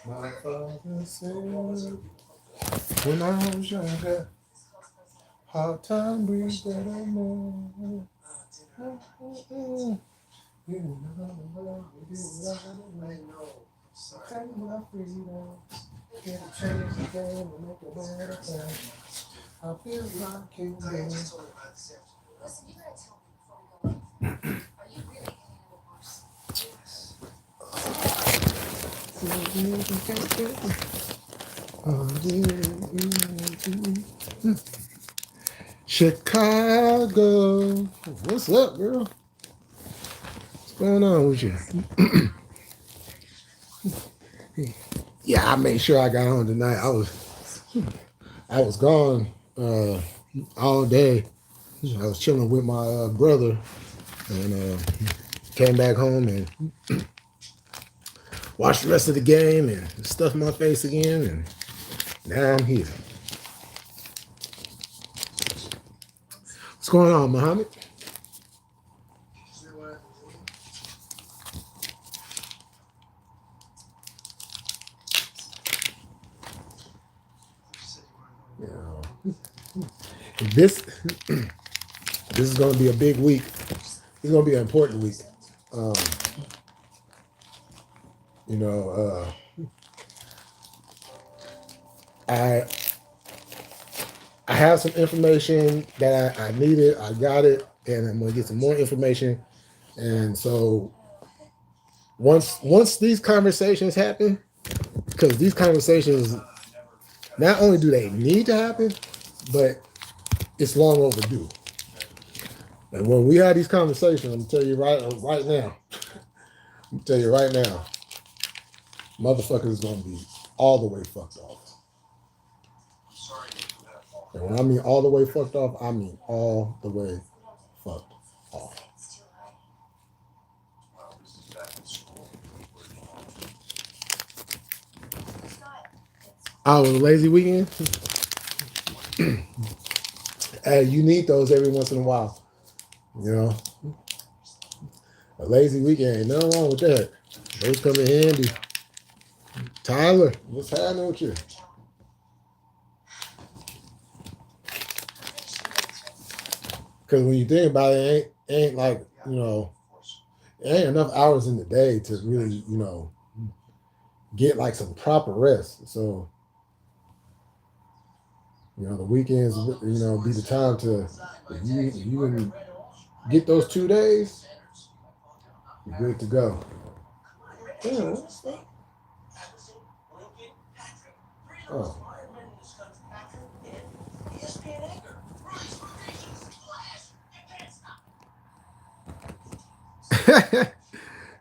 My father said when I was younger, hard time brings better man. You know, take my freedom, get a change the game and make a better time. I feel like king dance. Chicago. What's up, girl? What's going on with you? Yeah, I made sure I got on tonight. I was gone all day. I was chilling with my brother and came back home and watched the rest of the game and stuffed my face again, and now I'm here. What's going on, Muhammad? This is going to be a big week. It's going to be an important week. I have some information that I needed. I got it, and I'm going to get some more information. And so once these conversations happen, because these conversations, not only do they need to happen, but it's long overdue. And when we have these conversations, I'm gonna tell you right now, motherfuckers is gonna be all the way fucked off. And when I mean all the way fucked off, I mean all the way fucked off. Oh, it was a lazy weekend? Hey, you need those every once in a while. You know? A lazy weekend, ain't nothing wrong with that. Those come in handy. Tyler, what's happening with you? Because when you think about it, ain't like, it ain't enough hours in the day to really, get like some proper rest. So, the weekends, be the time to, if you can get those 2 days, you're good to go. Yeah, what's that? Oh.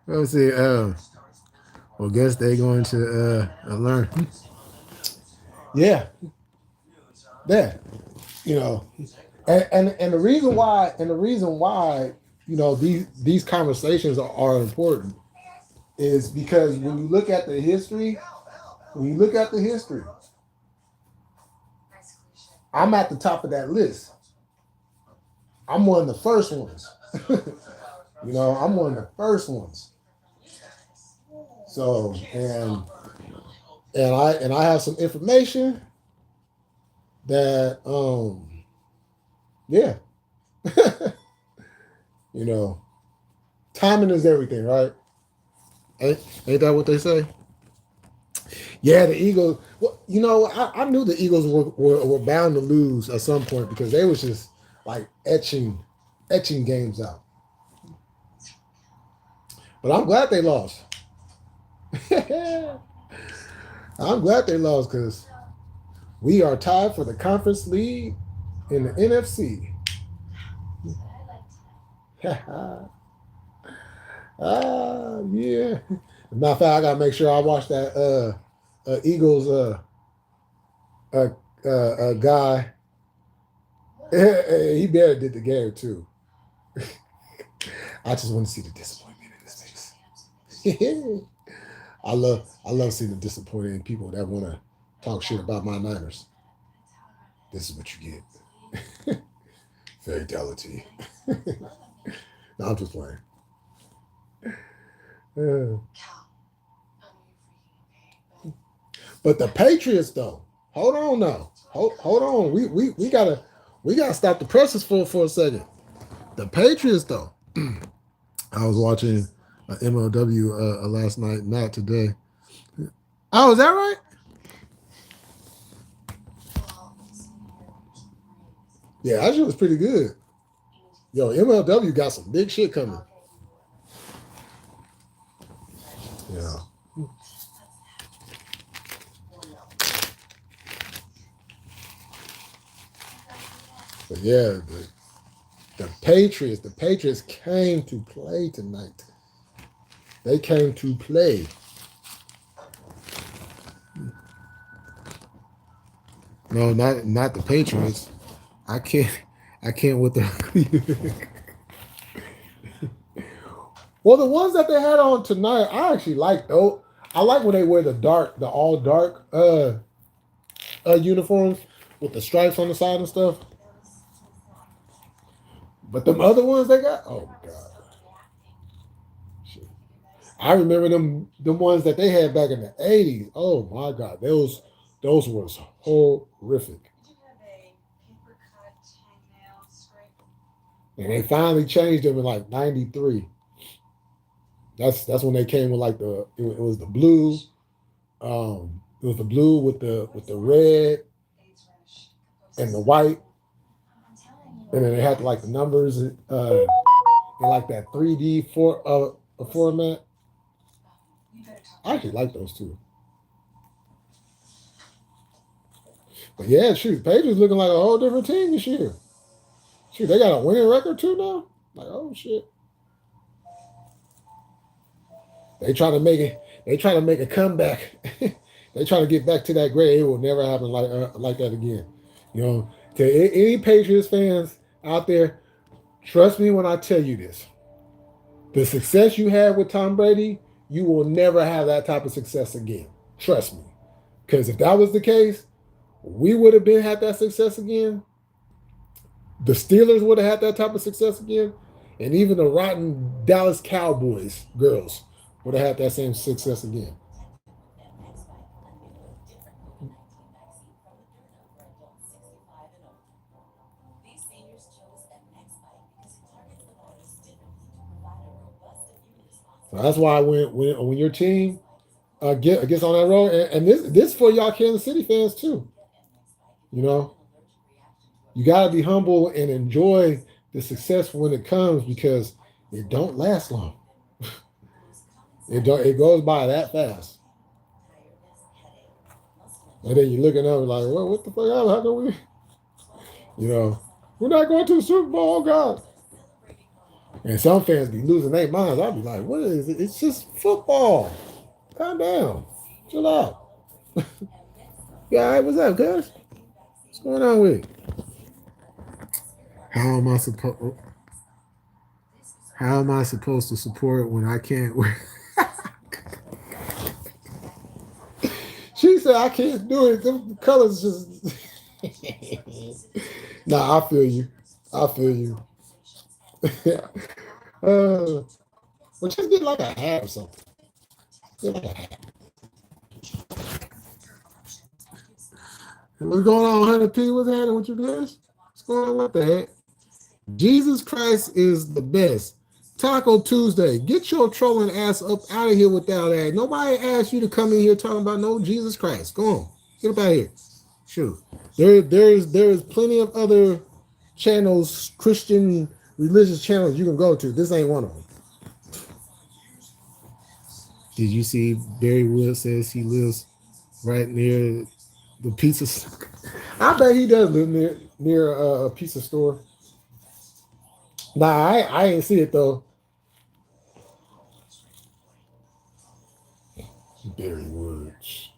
Let's see. Well, guess they're going to learn. Yeah. Yeah. And the reason why these conversations are important is because when you look at the history, I'm at the top of that list. I'm one of the first ones. I'm one of the first ones. So and I have some information that yeah. Timing is everything, right? Ain't that what they say? Yeah, the Eagles. Well, I knew the Eagles were bound to lose at some point because they was just like etching games out. But I'm glad they lost. I'm glad they lost because we are tied for the conference lead in the NFC. Yeah. Matter of fact, I gotta make sure I watch that Eagles guy. He better did the game too. I just want to see the disappointment in his face. I love seeing the disappointed people that want to talk shit about my Niners. This is what you get. Fatality. No, I'm just playing. But the Patriots, though, hold on now. Hold on. We gotta stop the presses for a second. The Patriots, though. I was watching MLW last night, not today. Oh, is that right? Yeah, that shit was pretty good. Yo, MLW got some big shit coming. Yeah. But yeah, the Patriots came to play tonight. They came to play. No, not the Patriots. I can't with the Well, the ones that they had on tonight, I actually like though. I like when they wear the all dark uniforms with the stripes on the side and stuff. But them other ones they got, oh god. Shit. I remember them ones that they had back in the 80s. Oh my god, those was horrific. And they finally changed them in like 93. That's when they came with like it was the blue. It was the blue with the red and the white. And then they had like the numbers in like that 3D format. I actually like those too. But yeah, shoot, Patriots looking like a whole different team this year. Shoot, they got a winning record too now. Like, oh shit. They try to make a comeback. They try to get back to that grade. It will never happen like that again. You know, to any Patriots fans out there, trust me when I tell you this. The success you had with Tom Brady, you will never have that type of success again. Trust me. Because if that was the case, we would have had that success again. The Steelers would have had that type of success again. And even the rotten Dallas Cowboys girls would have had that same success again. So that's why when your team gets on that road, and this for y'all Kansas City fans too. You know, you gotta be humble and enjoy the success when it comes because it don't last long. It goes by that fast. And then you're looking up like, well, what the fuck? How can we? You know, we're not going to the Super Bowl, oh God. And some fans be losing their minds. I'll be like, what is it? It's just football. Calm down. Chill out. Yeah, all right, what's up, guys? What's going on with you? How am I supposed to support when I can't wear? She said I can't do it. The colors just. Nah, I feel you. Yeah. Well, just get like a hat or something. Get like a hat. What's going on, 100P? What's happening with you guys? What's going on? What the heck? Jesus Christ is the best. Taco Tuesday. Get your trolling ass up out of here with that. Nobody asked you to come in here talking about no Jesus Christ. Go on. Get up out of here. Sure. There's plenty of other channels, Christian religious channels you can go to. This ain't one of them. Did you see Barry Wood says he lives right near the pizza? I bet he does live near a pizza store. Nah, I ain't see it though. Barry Woods.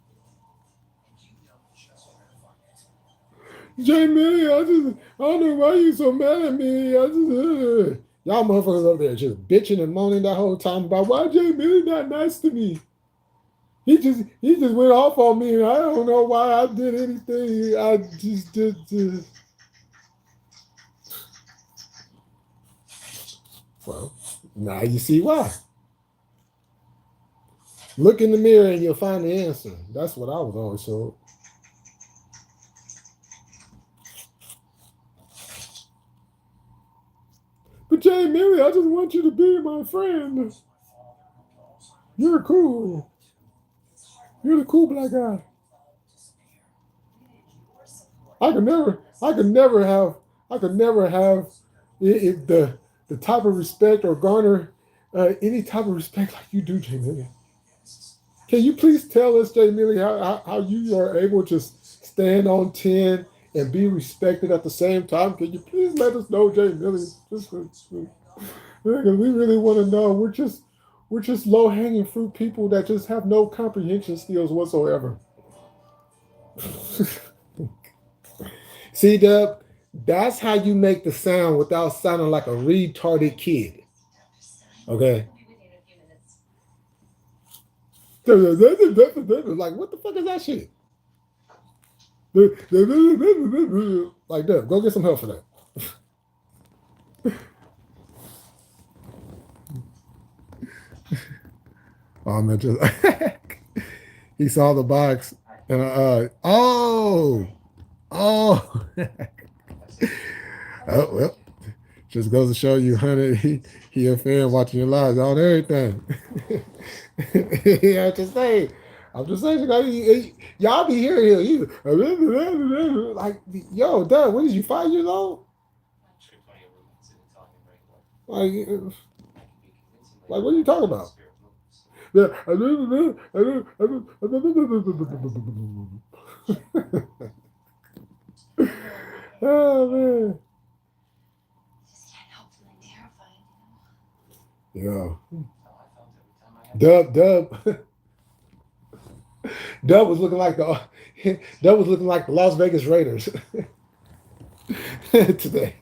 J Militant, I don't know why you so mad at me. Y'all motherfuckers over there just bitching and moaning that whole time about why J Militant not nice to me. He just went off on me and I don't know why I did anything. I just did this. Well, now you see why. Look in the mirror and you'll find the answer. That's what I was always told. But J Millie, I just want you to be my friend. You're cool. You're the cool black guy. I could never have the type of respect or garner any type of respect like you do, J Millie. Can you please tell us, J Millie, how you are able to stand on 10 and be respected at the same time? Can you please let us know, J Millie? Just because we really want to know. We're just low hanging fruit people that just have no comprehension skills whatsoever. See, Dub, that's how you make the sound without sounding like a retarded kid. Okay. Like, what the fuck is that shit? Like, Dub, go get some help for that. Oh man, just he saw the box and oh oh well, just goes to show you, honey, he a fan watching your lives on everything. Yeah, I'm just saying, y'all be hearing him. Like, yo, Doug, what is you 5 years old? Like, what are you talking about? Oh man. Yeah. Dub was looking like the Las Vegas Raiders today.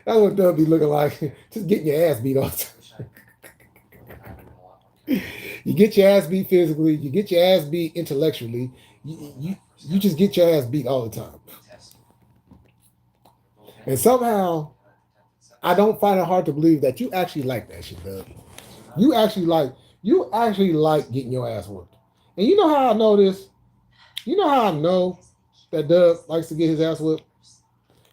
That's what Dub be looking like. Just getting your ass beat all the time. You get your ass beat physically. You get your ass beat intellectually. You just get your ass beat all the time. And somehow, I don't find it hard to believe that you actually like that shit, Dub. You actually like getting your ass whooped. And you know how I know this? You know how I know that Dub likes to get his ass whooped?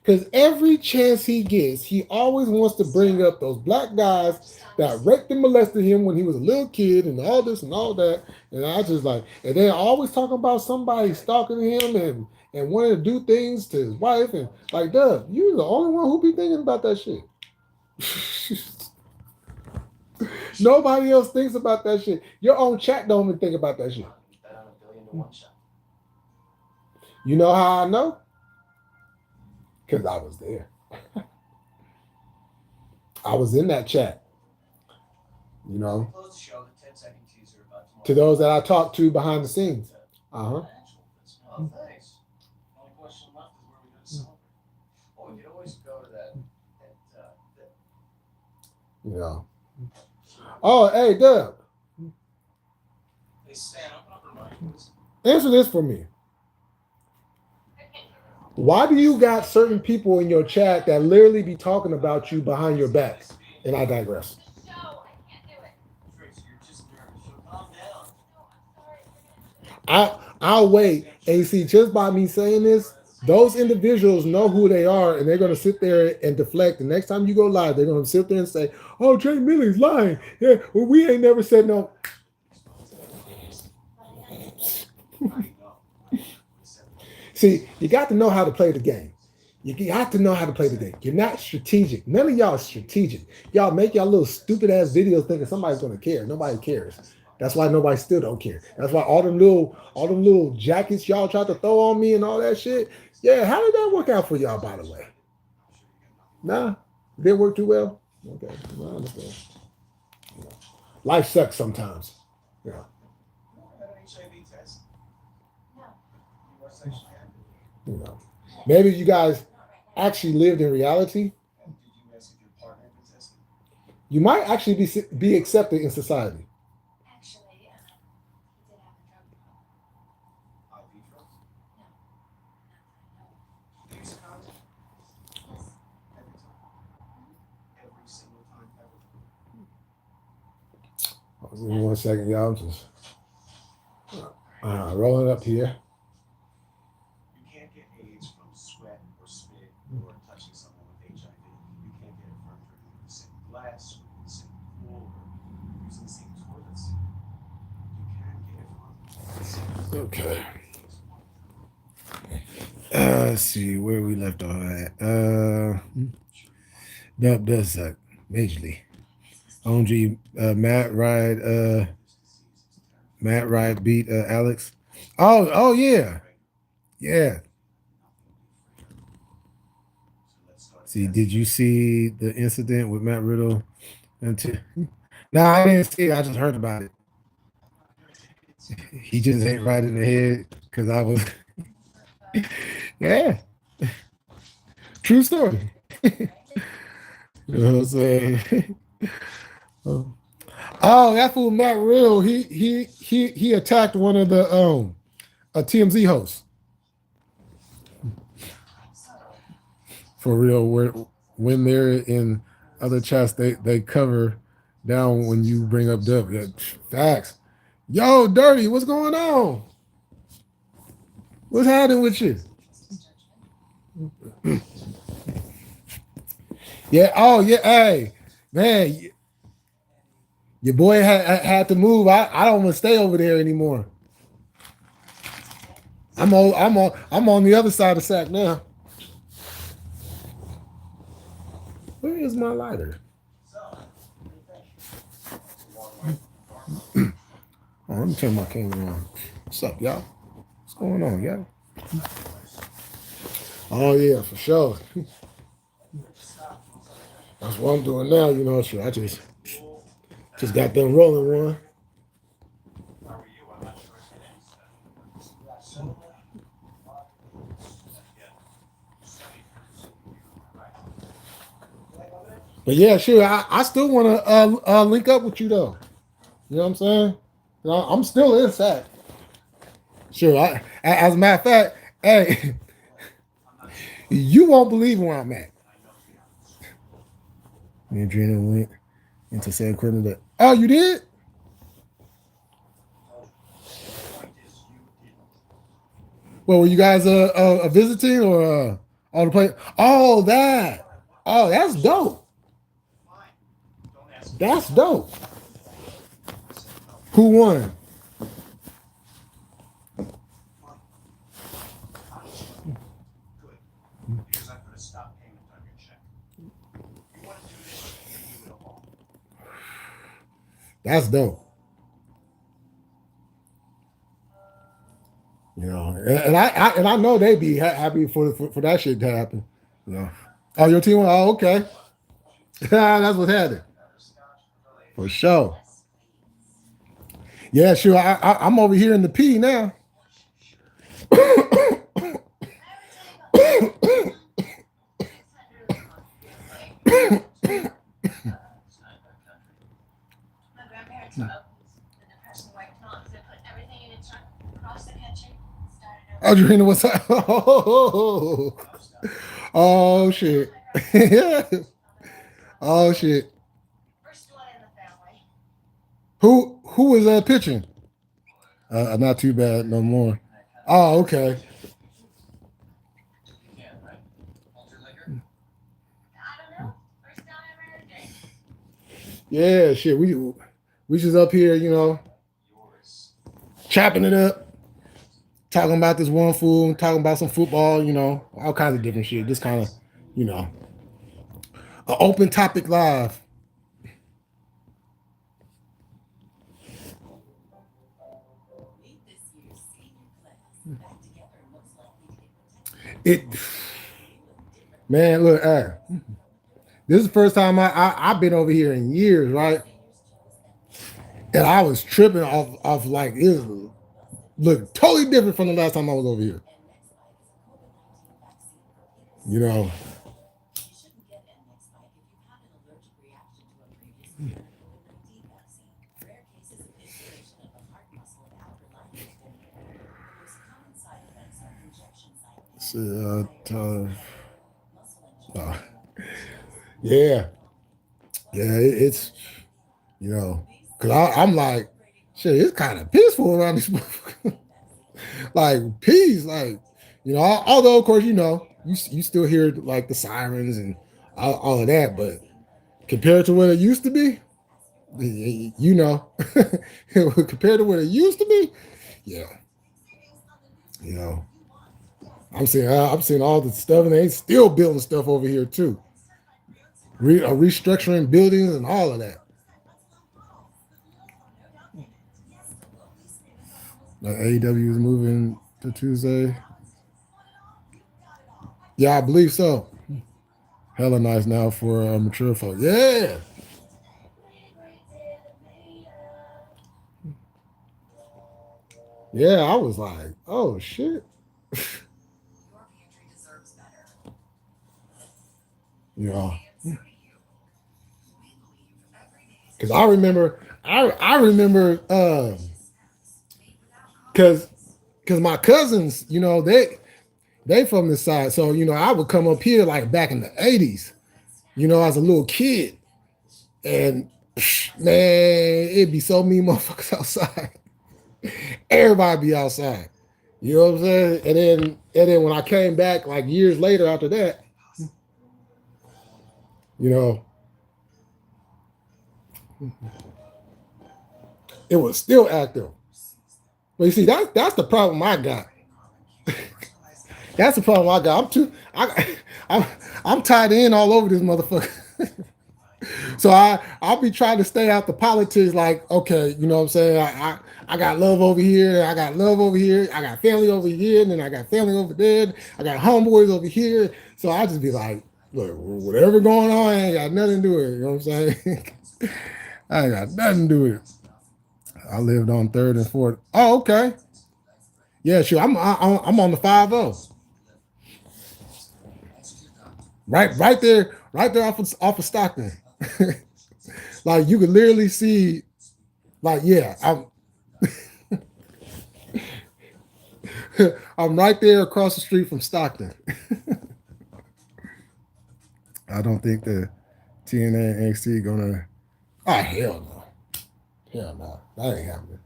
Because every chance he gets, he always wants to bring up those black guys that raped and molested him when he was a little kid and all this and all that. And I just like, and they're always talking about somebody stalking him and wanting to do things to his wife. And like, Dub, you're the only one who be thinking about that shit. Nobody else thinks about that shit. Your own chat don't even think about that shit. You know how I know? Because I was there. I was in that chat. You know? To those that I talked to behind the scenes. Uh-huh. You know. Oh, hey, Dub. Answer this for me. Why do you got certain people in your chat that literally be talking about you behind your back? And I digress. I'll wait. And you see, just by me saying this, those individuals know who they are, and they're going to sit there and deflect. The next time you go live, they're going to sit there and say, "Oh, J Millie's lying. Yeah, well, we ain't never said no." See, you got to know how to play the game. You got to know how to play the game. You're not strategic. None of y'all are strategic. Y'all make y'all little stupid ass videos thinking somebody's going to care. Nobody cares. That's why nobody still don't care. That's why all them little jackets y'all tried to throw on me and all that shit. Yeah, how did that work out for y'all, by the way? Nah, didn't work too well. Okay, I understand. You know, life sucks sometimes. Yeah. You know, maybe you guys actually lived in reality. You might actually be accepted in society. Give me 1 second, y'all. Rolling up here. You can't get AIDS from sweat or spit or touching someone with HIV. You can't get it from drinking the same glass or the same pool or using the same toilet seat. You can get it from Okay. things. Let's see where we left off at. That does suck majorly. OG This disease is terrible. Matt Ride beat Alex. Oh yeah. Right? Yeah. Nothing to be afraid of. So let's start See, did you testing. see the incident with Matt Riddle? Until no, I didn't see it. I just heard about it. He just hit right in the head because I was yeah. True story. You know what I'm saying? Oh, that fool Matt Riddle, he attacked one of the a TMZ hosts for real. Where when they're in other chats, they cover down when you bring up Dub. Yeah, facts. Yo, Dirty, what's going on? What's happening with you? Yeah. Oh yeah. Hey, man, your boy had to move. I don't want to stay over there anymore. I'm on the other side of Sac now. Where is my lighter? So, what do you think? A long way from the farm? Oh, let me turn my camera on. What's up, y'all? What's going on, y'all? Nice place. Oh yeah, for sure. Where'd you stop? That's what I'm doing now. You know, sure. I Cool. just got done rolling one. If I were you, I'm not sure I'd hit any study. So, yeah, study for right. You like lemonade? But yeah, sure. I still want to link up with you though. You know what I'm saying? You know, I'm still in Sac. Sure. As a matter of fact, hey, I'm not sure. you won't believe where I'm at. And I know the answer. Me and Drina went into San Quentin. Oh, you did? I told you. The point is, you didn't. Well, were you guys visiting or on the plane? Oh, that. Fine, what? Oh, that's dope. Fine. Don't ask me That's why. dope. I said no. Who won? Fine. How much money? Good. Because I put a stop payment on your check. You want to do this, you can do it alone. That's dope. You know, and I know they'd be happy for that shit to happen. You know. Oh, your team won. Oh, okay. That's what's happening Another scotch for the for ladies. sure. Yeah, sure. I'm over here in the P now. It's not in that country. My grandparents were opened the Depression White Tongues and put everything in a trunk across the country. Started over. Oh, Drina, what's up? Oh, Tough stuff. oh shit. Yeah. Oh shit. First one in the family. Who was pitching? Not too bad no more. Oh, okay. You can, right? Hold your liquor? I don't know. First time I ever drank. Yeah, shit. We just up here, you know, Yours. chopping it up, talking about this one fool, talking about some football, you know, all kinds of different shit. Just kind of, you know, an open topic live. It, man, look, this is the first time I've been over here in years, right? And I was tripping off like it looked totally different from the last time I was over here. You know, uh, uh, yeah, yeah, it's you know, cause I'm like, shit, it's kind of peaceful around this. like peace, like although of course you still hear like the sirens and all of that, but compared to what it used to be, compared to what it used to be, yeah, you know, I'm seeing all the stuff, and they still building stuff over here too, restructuring buildings and all of that. Like AEW is moving to Tuesday. Yeah, I believe so. Hella nice now for mature folk. Yeah. Yeah, I was like, oh shit. Yeah. Because I remember because my cousins, they from this side. So, I would come up here like back in the 80s, as a little kid. And man, it'd be so many motherfuckers outside. Everybody be outside. You know what I'm saying? And then when I came back like years later after that, it was still active. But you see, that's the problem I got. That's the problem I got. I'm tied in all over this motherfucker. So I'll be trying to stay out the politics. Like, okay, you know what I'm saying? I got love over here. I got love over here. I got family over here, and then I got family over there. I got homeboys over here. So I just be like, look, whatever going on, I ain't got nothing to do with it. You know what I'm saying? I ain't got nothing to do with it. I lived on 3rd and 4th. Oh, okay. Yeah, sure. I'm on the 5-0. Right there off of Stockton. Like you could literally see, like, yeah, I'm right there across the street from Stockton. I don't think the TNA and NXT gonna. Oh hell no, hell no, that ain't happening.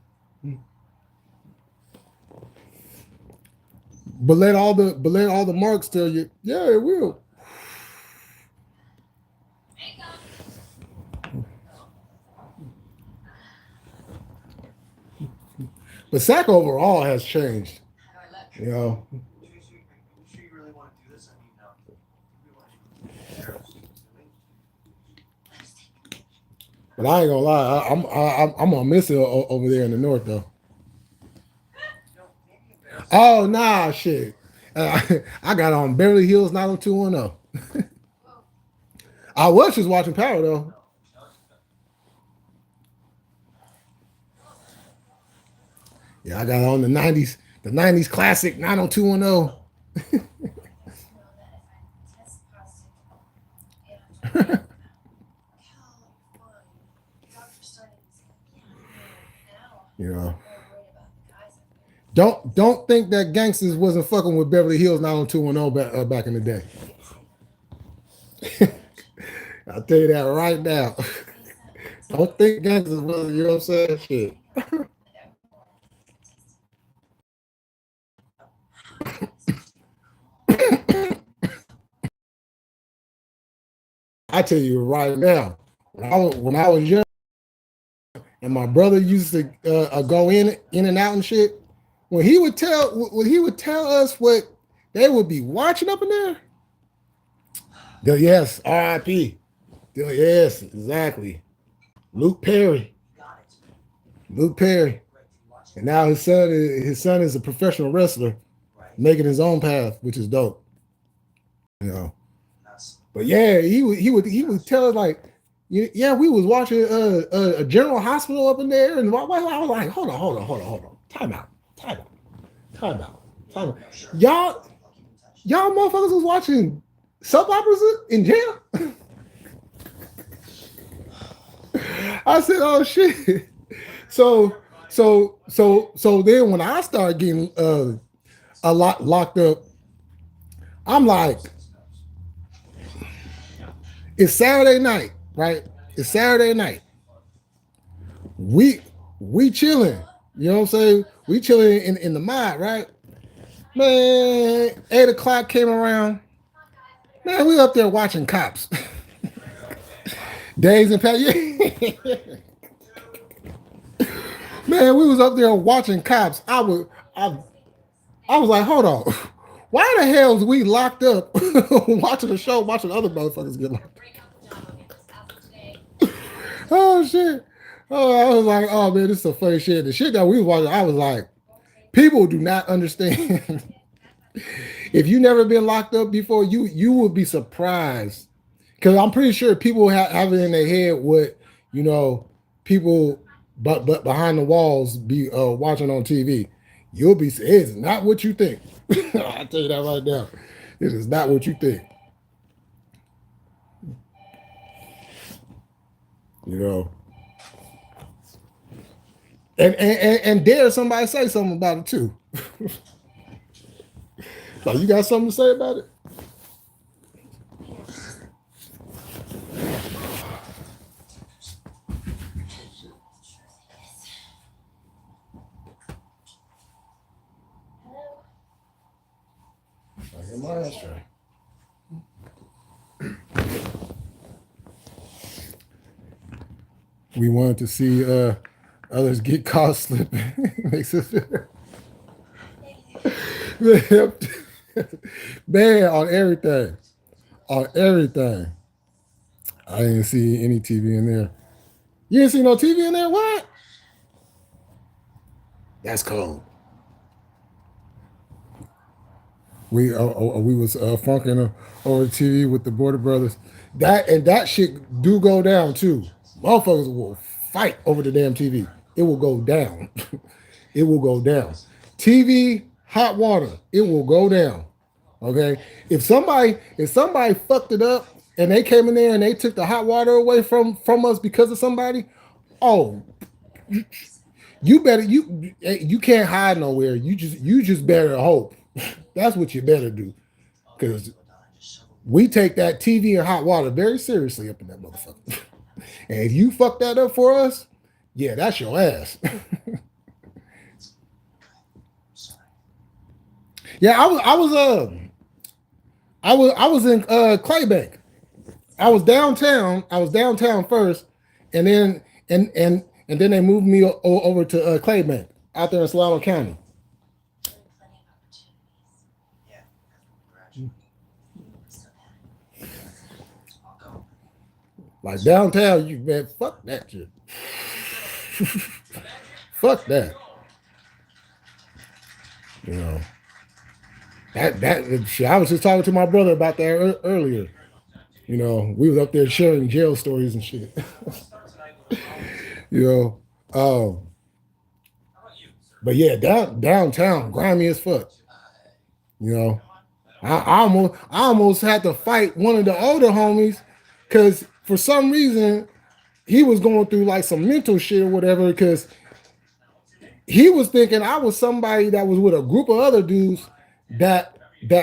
But let all the marks tell you, yeah, it will. But SAC overall has changed. You know. But I ain't gonna lie, I'm gonna miss it over there in the north though. Oh nah, shit. I got on Beverly Hills 90210. I was just watching Power though. Yeah, I got on the 90s classic 90210. Yeah. Don't think that gangsters wasn't fucking with Beverly Hills 90210 back in the day. I'll tell you that right now. Don't think gangsters wasn't, you know what I'm saying? Shit. I tell you right now, when I was young, and my brother used to go in and out and shit. When he would tell us what they would be watching up in there. Yes, R.I.P. Yes, exactly. Luke Perry, and now his son is a professional wrestler, making his own path, which is dope. You know, but yeah, he would tell us like. Yeah, we was watching a general hospital up in there, and I was like, hold on, time out. Y'all motherfuckers was watching soap operas in jail. I said, oh shit. So then when I started getting a lot locked up, I'm like, it's Saturday night. Right? It's Saturday night. We chilling. You know what I'm saying? We chilling in the mod, right? Man, 8 o'clock came around. Man, we up there watching cops. Days and past. Man, we was up there watching cops. I was like, hold on. Why the hell is we locked up watching the show, watching other motherfuckers get locked up? Oh shit. Oh, I was like, oh man, this is some funny shit. The shit that we was watching, I was like, people do not understand. If you never been locked up before, you would be surprised. Because I'm pretty sure people have it in their head what, people but behind the walls be watching on TV. You'll be, it's not what you think. I'll tell you that right now. It is not what you think. And dare somebody say something about it too. So you got something to say about it? We wanted to see others get caught slipping. Makes us man, on everything. On everything. I didn't see any TV in there. You didn't see no TV in there? What? That's cold. We was funking over the TV with the Border Brothers. That shit do go down too. Motherfuckers will fight over the damn TV. It will go down. It will go down. TV, hot water, it will go down. Okay? If somebody fucked it up and they came in there and they took the hot water away from us because of somebody, oh, you can't hide nowhere. You just better hope. That's what you better do. Because we take that TV and hot water very seriously up in that motherfucker. And if you fuck that up for us, yeah, that's your ass. Yeah, I was in Claybank. I was downtown first, and then they moved me over to Claybank out there in Solano County. Like downtown, you man, fuck that shit. Fuck that. That shit. I was just talking to my brother about that earlier. We was up there sharing jail stories and shit. But yeah, downtown, grimy as fuck. I almost had to fight one of the older homies because for some reason he was going through like some mental shit or whatever because he was thinking I was somebody that was with a group of other dudes that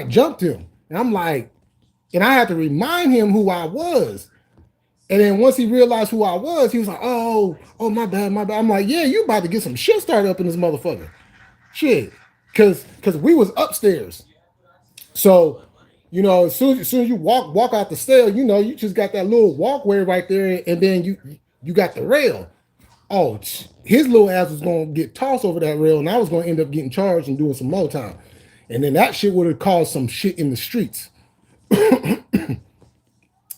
jumped him. And I'm like, and I had to remind him who I was. And then once he realized who I was, he was like, oh, my bad. I'm like, yeah, you about to get some shit started up in this motherfucker. Shit. Cause we was upstairs. So, as soon as you walk out the stair, you just got that little walkway right there, and then you got the rail. Oh, his little ass was gonna get tossed over that rail, and I was gonna end up getting charged and doing some more time. And then that shit would have caused some shit in the streets. You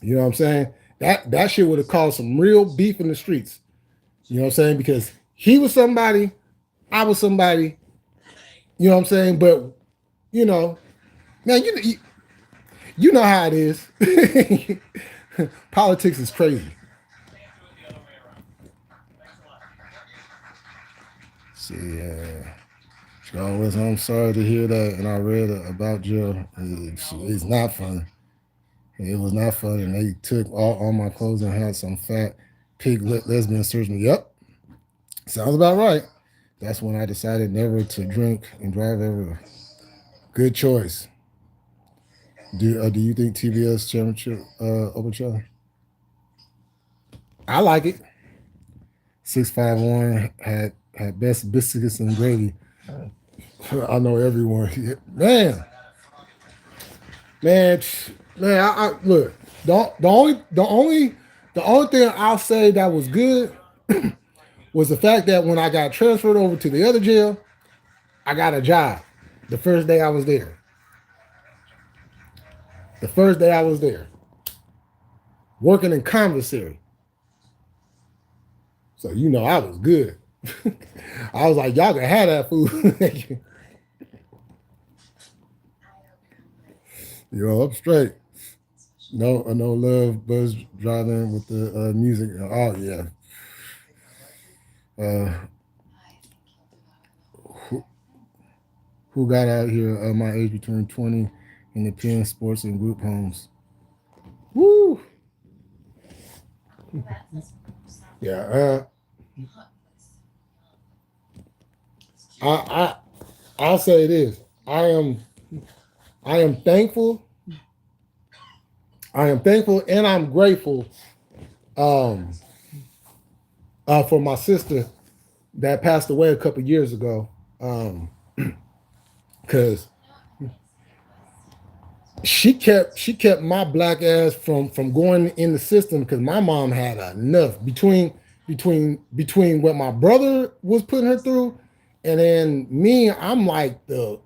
know what I'm saying? That shit would have caused some real beef in the streets. You know what I'm saying? Because he was somebody, I was somebody. You know what I'm saying? But man, you know how it is. Politics is crazy. See, I'm sorry to hear that, and I read about Jill. It's not fun. It was not fun, and they took all my clothes and had some fat pig lesbian search me. Yep, sounds about right. That's when I decided never to drink and drive ever. Good choice. Do you think TBS championship open? I like it. 651 had best biscuits and gravy. I know everyone. Man, man, man. I look. The only thing I'll say that was good was the fact that when I got transferred over to the other jail, I got a job. The first day I was there. The first day I was there, working in commissary. So you know I was good. I was like, y'all can have that food. Yo, up straight. No love, Buzz driving with the music. Oh yeah. Who, who got out here my age between 20 in the pen, sports, and group homes? Woo. Yeah. I'll say this. I am thankful. I am thankful and I'm grateful for my sister that passed away a couple years ago. Because she kept my black ass from going in the system because my mom had enough between what my brother was putting her through and then me. I'm like my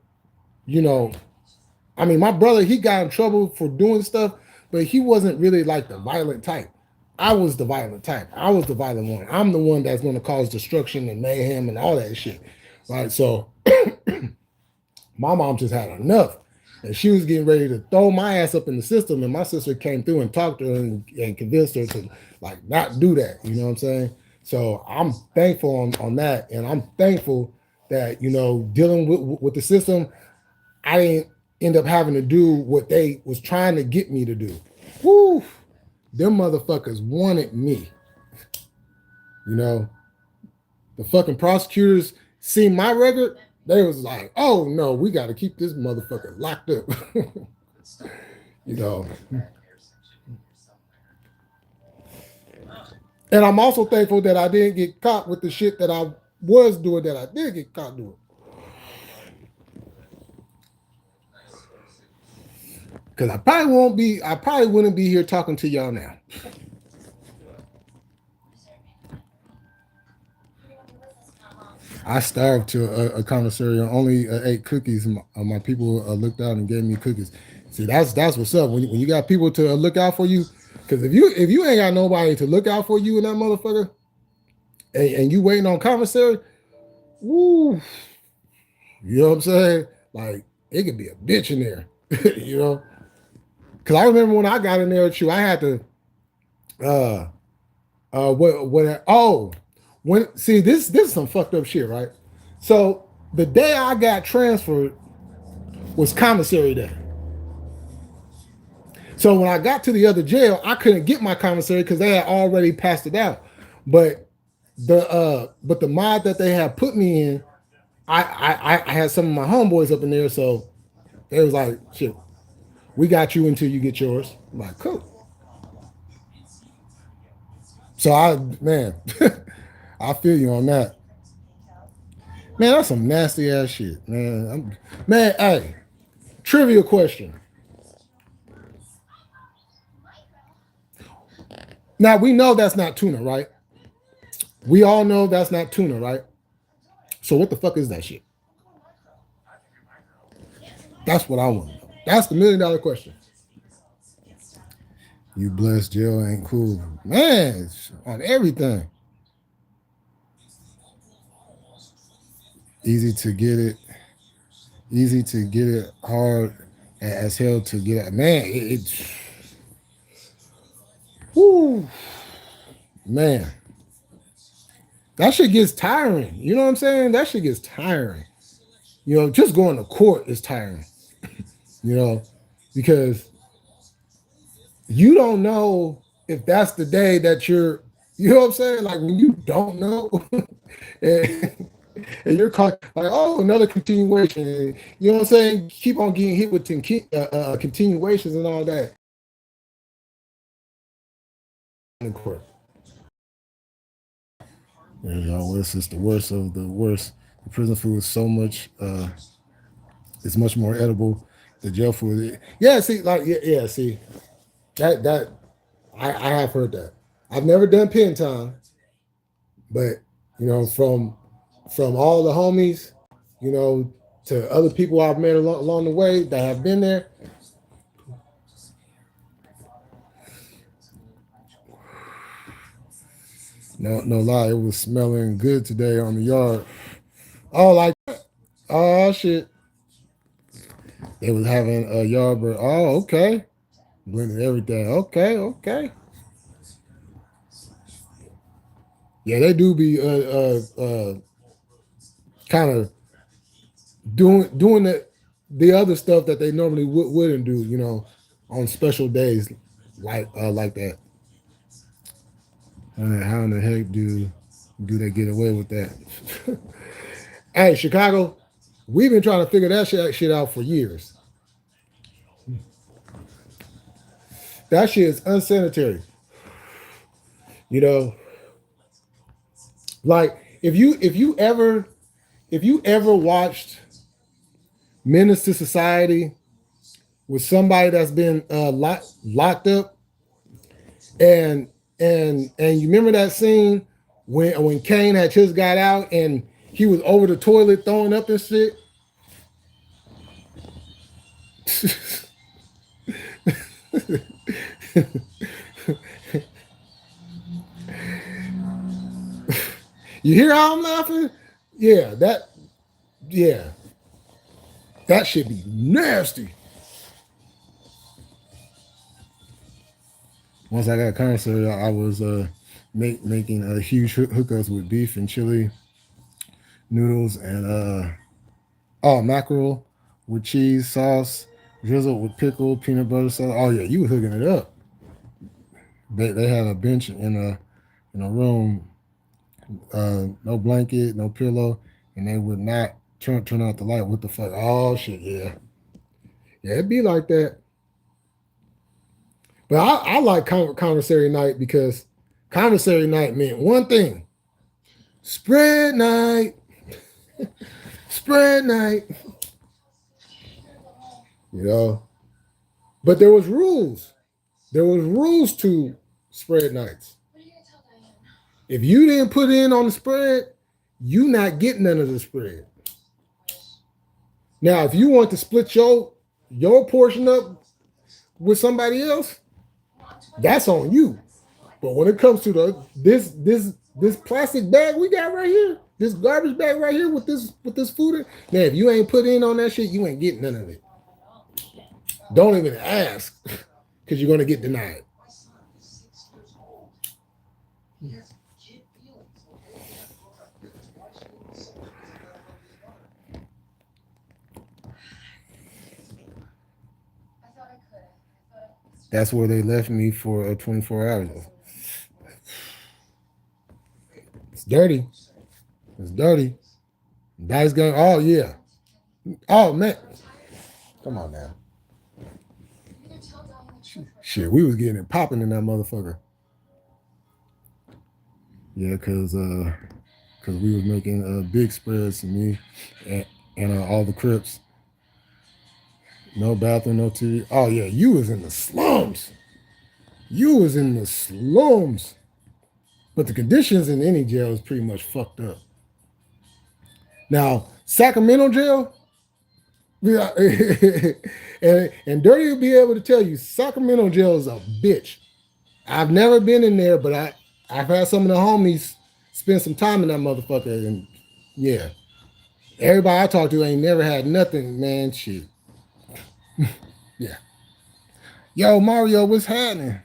brother, he got in trouble for doing stuff, but he wasn't really like the violent type. I was the violent type. I was the violent one. I'm the one that's going to cause destruction and mayhem and all that shit. Right? So my mom just had enough. And she was getting ready to throw my ass up in the system. And my sister came through and talked to her and convinced her to like not do that. You know what I'm saying? So I'm thankful on that. And I'm thankful that, dealing with the system, I didn't end up having to do what they was trying to get me to do. Woo! Them motherfuckers wanted me. The fucking prosecutors see my record. They was like, oh no, we got to keep this motherfucker locked up. And I'm also thankful that I didn't get caught with the shit that I was doing that I did get caught doing. Because I probably wouldn't be here talking to y'all now. I starved to a commissary and only ate cookies. My people looked out and gave me cookies. See, that's what's up. When you got people to look out for you, because if you ain't got nobody to look out for you in that motherfucker, and you waiting on commissary, woo, you know what I'm saying? Like it could be a bitch in there, Because I remember when I got in there with you, I had to, this is some fucked up shit, right? So the day I got transferred was commissary day. So when I got to the other jail, I couldn't get my commissary because they had already passed it out. But the mod that they had put me in, I had some of my homeboys up in there, so they was like, shit, we got you until you get yours. I'm like, cool. So I feel you on that. Man, that's some nasty ass shit, man. Hey, trivia question. Now we know that's not tuna, right? We all know that's not tuna, right? So what the fuck is that shit? That's what I want to know. That's the $1 million question. You blessed, jail ain't cool. Man, it's on everything. Easy to get it, hard as hell to get it. Man, it's whoo, man. That shit gets tiring. You know what I'm saying? That shit gets tiring. Just going to court is tiring. Because you don't know if that's the day that you're, you know what I'm saying? Like when you don't know and you're caught like, oh, another continuation. You know what I'm saying? Keep on getting hit with continuations and all that. In court. There's always it's the worst of the worst. Prison food is so much. It's much more edible. The jail food. Yeah. See, like yeah. See that I have heard that. I've never done pen time, but from all the homies, to other people I've met along the way that have been there. No lie, it was smelling good today on the yard. Oh, like oh shit. They was having a yard burn. Oh, okay. Blended everything. Okay. Yeah, they do be kind of doing the other stuff that they normally wouldn't do, on special days like that. How in the heck do they get away with that? Hey, Chicago, we've been trying to figure that shit out for years. That shit is unsanitary. Like if you ever watched Menace to Society with somebody that's been locked up, and you remember that scene when Kane had just got out and he was over the toilet throwing up and shit. You hear how I'm laughing? Yeah, that should be nasty. Once I got commissary, I was making huge hookups with beef and chili noodles and mackerel with cheese sauce, drizzled with pickle, peanut butter sauce. Oh yeah, you were hooking it up. They had a bench in a room, no blanket, no pillow, and they would not turn out the light. What the fuck? Oh shit, yeah, it'd be like that. But I like commissary night because commissary night meant one thing: spread night, spread night. But there was rules. There was rules to spread nights. If you didn't put in on the spread, you not getting none of the spread. Now, if you want to split your portion up with somebody else, that's on you. But when it comes to this plastic bag we got right here, this garbage bag right here with this food in, now if you ain't put in on that shit, you ain't getting none of it. Don't even ask, because you're gonna get denied. That's where they left me for 24 hours. It's dirty. It's dirty. Dice gun. Oh yeah. Oh man. Come on now. Shit, we was getting it popping in that motherfucker. Yeah, cause we was making big spreads to me and all the Crips. No bathroom, no TV. Oh yeah, you was in the slums. But the conditions in any jail is pretty much fucked up. Now, Sacramento jail, yeah, and Dirty will be able to tell you, Sacramento jail is a bitch. I've never been in there, but I've had some of the homies spend some time in that motherfucker, and yeah, everybody I talk to ain't never had nothing, man. Shit. Yeah. Yo, Mario, what's happening?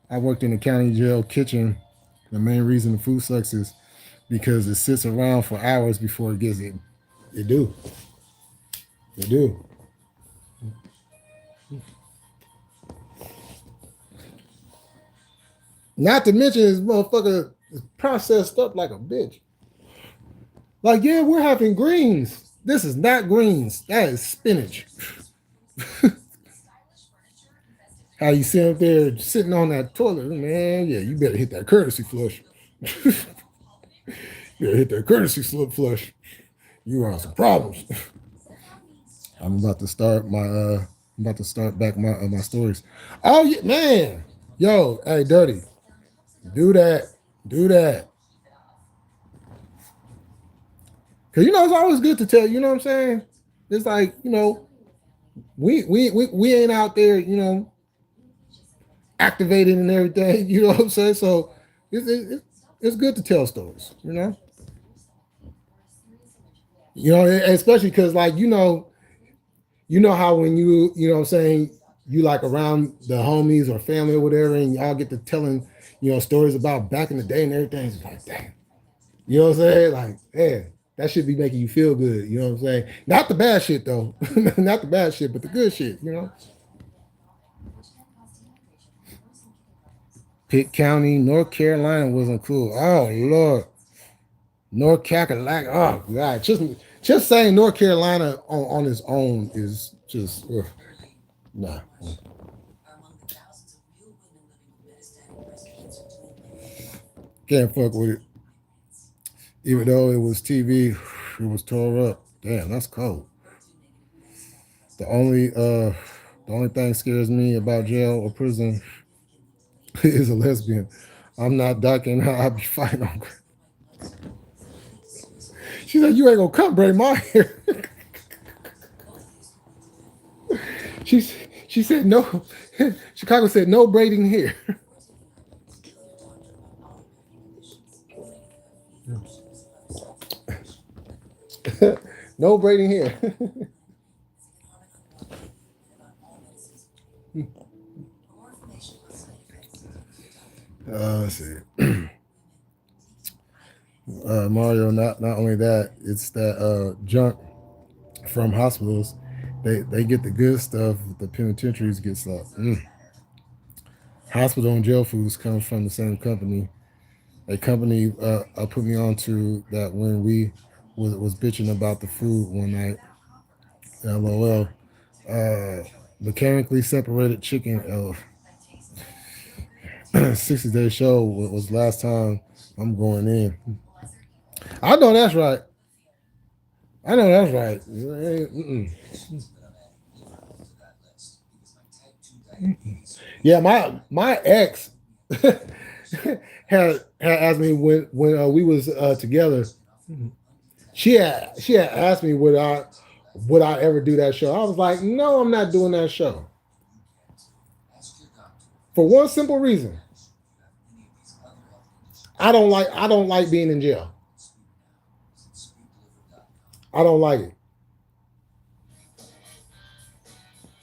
I worked in the county jail kitchen. The main reason the food sucks is because it sits around for hours before it gets it. It do. Not to mention this motherfucker is processed up like a bitch. Like, yeah, we're having greens. This is not greens. That is spinach. How you sit up there sitting on that toilet, man? Yeah, you better hit that courtesy flush. You better hit that courtesy flush. You are some problems. I'm about to start back my stories. Oh yeah, man. Yo, hey, Dirty. Do that. Do that. Cause it's always good to tell, you know what I'm saying? It's like, we ain't out there, activated and everything, you know what I'm saying? So it's good to tell stories, especially because like how when you know what I'm saying, you like around the homies or family or whatever, and y'all get to telling, stories about back in the day and everything. It's like, dang. You know what I'm saying? Like, yeah, that should be making you feel good. You know what I'm saying? Not the bad shit though. Not the bad shit, but the good shit. Pitt County, North Carolina wasn't cool. Oh Lord. North Carolina. Oh God. Just saying North Carolina on its own is just nah. Can't fuck with it. Even though it was TV, it was tore up. Damn, that's cold. The only thing scares me about jail or prison is a lesbian. I'm not ducking. I'll be fighting on. She said, "You ain't gonna come braid my hair." she said no. Chicago said no braiding here. No braiding here. Let's see. Mario, not only that, it's that junk from hospitals. They get the good stuff. The penitentiaries get stuff. Hospital and jail foods comes from the same company. A company put me on to that when we was bitching about the food one night. LOL. Mechanically separated chicken. 60-day show was last time I'm going in. I know that's right. I know that's right. Yeah, my ex had asked me when we was together. She had asked me would I ever do that show. I was like, no, I'm not doing that show. For one simple reason. I don't like being in jail. I don't like it.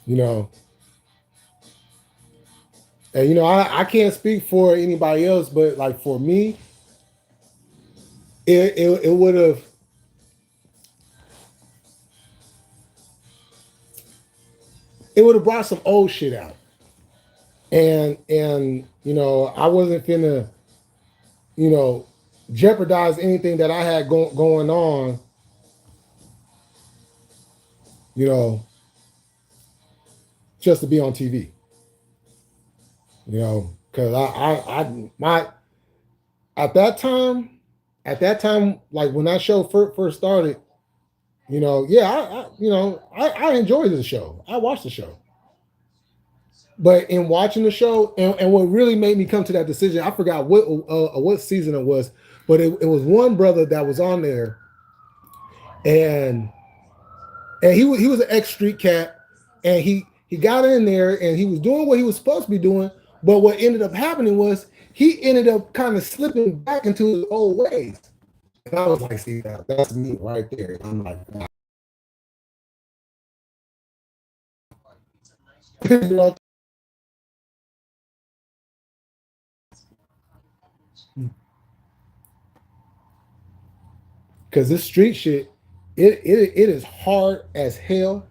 And I can't speak for anybody else, but like for me, it would have brought some old shit out. And I wasn't finna, jeopardize anything that I had going on, just to be on TV. Because my at that time, like when that show first started, I enjoyed the show. I watched the show. But in watching the show, and what really made me come to that decision, I forgot what season it was, but it was one brother that was on there, and he was an ex street cat, and he got in there and he was doing what he was supposed to be doing, but what ended up happening was he ended up kind of slipping back into his old ways, and I was like, see, that's me right there. I'm like, nah. Because this street shit, it is hard as hell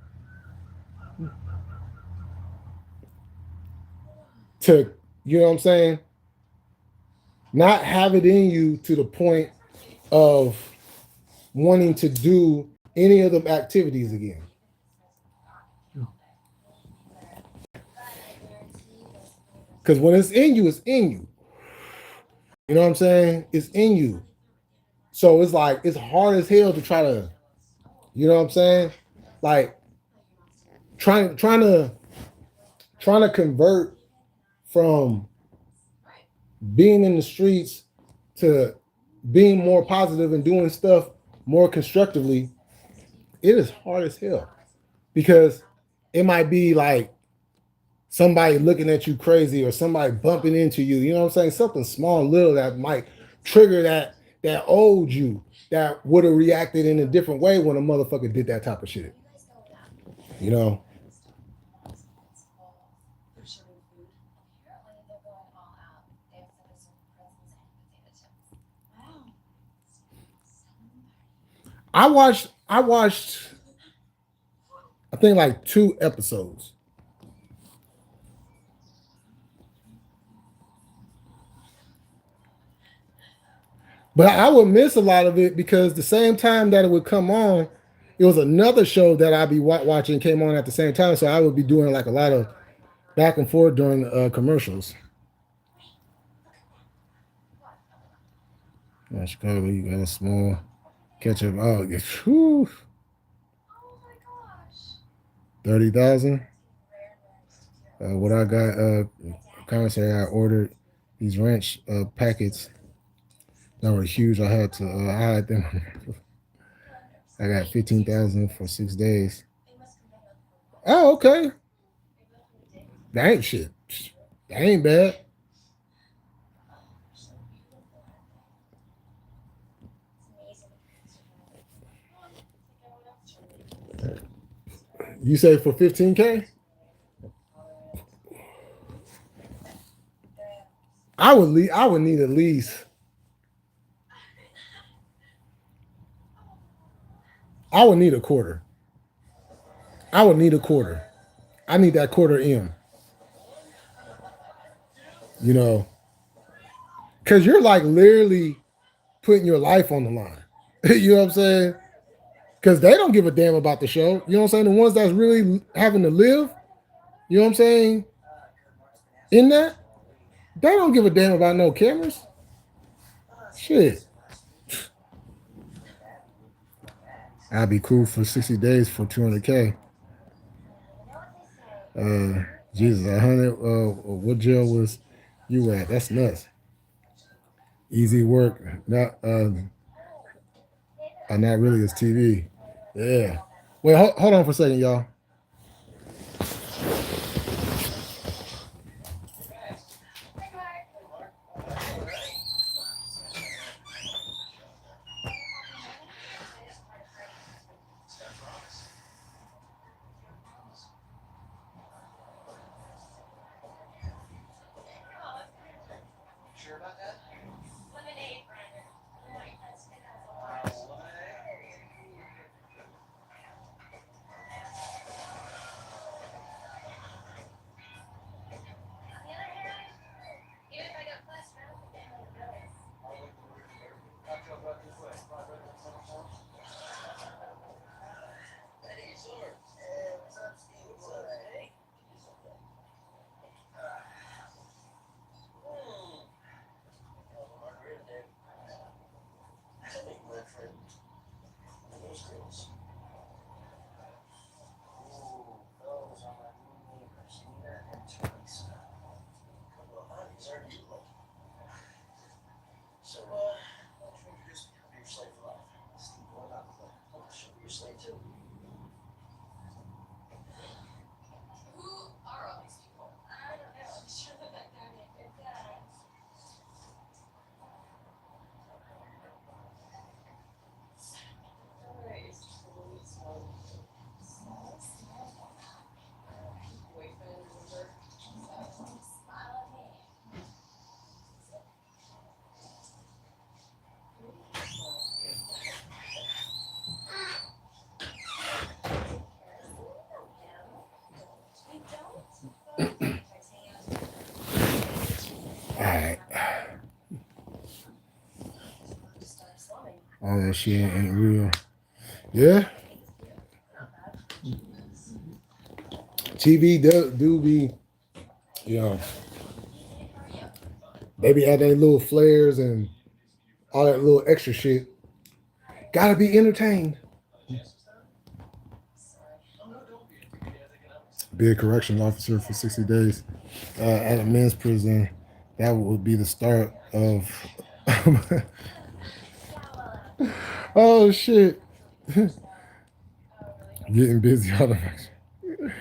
to, you know what I'm saying, not have it in you to the point of wanting to do any of them activities again. Because when it's in you, it's in you. You know what I'm saying? It's in you. So it's like, it's hard as hell to try to You know what I'm saying? Like trying to convert from being in the streets to being more positive and doing stuff more constructively. It is hard as hell because it might be like somebody looking at you crazy or somebody bumping into you. You know what I'm saying? Something small, little that might trigger that old you that would have reacted in a different way when a motherfucker did that type of shit. You know? I watched I think like 2 episodes. But I would miss a lot of it because the same time that it would come on, it was another show that I'd be watching came on at the same time. So I would be doing like a lot of back and forth during the commercials. Chicago, you got a small ketchup. Oh, whew. 30,000. What I got, commissary, I ordered these ranch packets that were huge. I had to hide them. I got 15,000 for 6 days. Oh, okay. That ain't shit. That ain't bad. You say for 15K? I would need at least. I would need a quarter. I would need a quarter. I need that quarter M. You know, because you're like literally putting your life on the line. You know what I'm saying? Because they don't give a damn about the show. You know what I'm saying? The ones that's really having to live, you know what I'm saying? In that, they don't give a damn about no cameras. Shit. I'd be cool for 60 days for 200K. Jesus, 100. What jail was you at? That's nuts. Easy work. Not really. It's TV. Yeah. Wait, hold on for a second, y'all. Sure about that? Lemonade. On the other hand, even if I got plus, I don't think I'm gonna go. Cocktail brought this way. Hey, sir. What's up, Steve? What's up, hey? Margarita, Dave. I think my friend. Those girls. Ooh, those are my new neighbors, Nina and Teresa. Couple of hotties, aren't you? So, why don't you introduce me? I'll be your slave for life. Steve, what about the I'll show you your slave too. Who are all these people? I don't know. I'm sure that guy made a good guy. All right. All that shit ain't real. Yeah. TV do be, you know, they be add their little flares and all that little extra shit. Gotta be entertained. be a correctional officer for 60 days at a men's prison. That would be the start of. Oh shit! Getting busy all the time.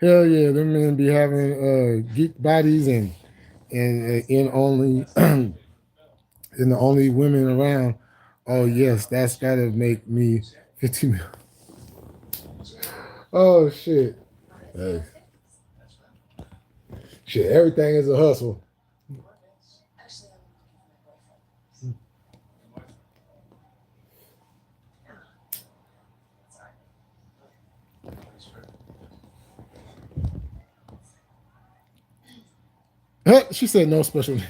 Hell yeah, them men be having geek bodies and in only in the only women around. Oh yes, that's gotta make me 50 million. Oh shit. Hey. Shit, everything is a hustle. She said no special needs.